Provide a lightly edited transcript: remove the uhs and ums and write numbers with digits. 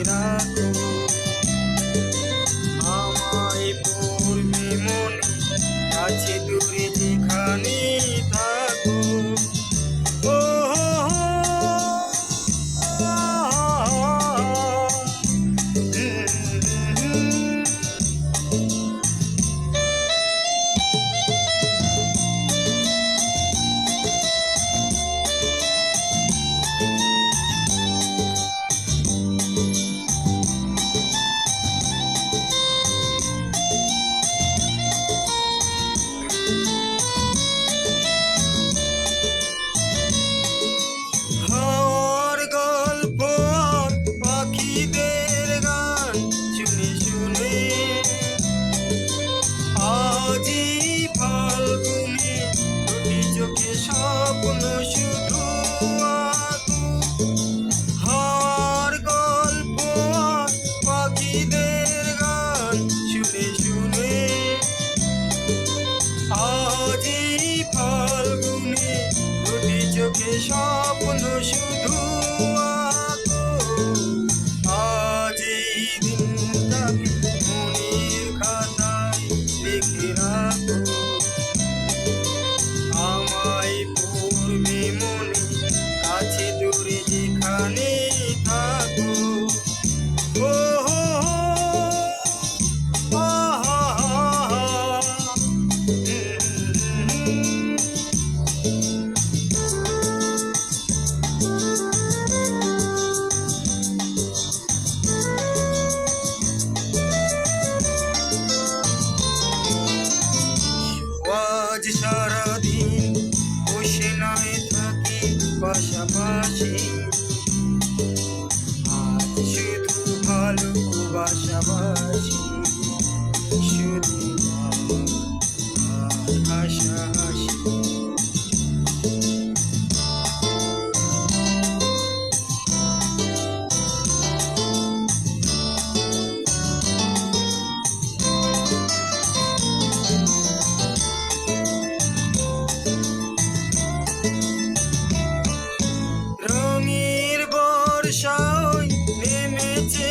রাখো, আমায় পড়বে মনে, কাছে দূরে যেখানে থাকো। ও স্বপ্ন শুধু হাওয়ার গল্প, পাখিদের গান শুনে শুনে, আজি ফাল্গুনে দুটি চোখে স্বপ্ন শুধু আজ এই দিনটাকে মনের খাতায় লিখে রাখো, আমায় পড়বে মনে, কাছে দূরে যেখানে থাকো। ও আজ সারাদিন বসে নয় থাকি পাশাপাশি, আজ শুধু ভালোবাসাবাসি, শুধু আর হাসাহাসি। রঙের বর্ষায় নেমেছে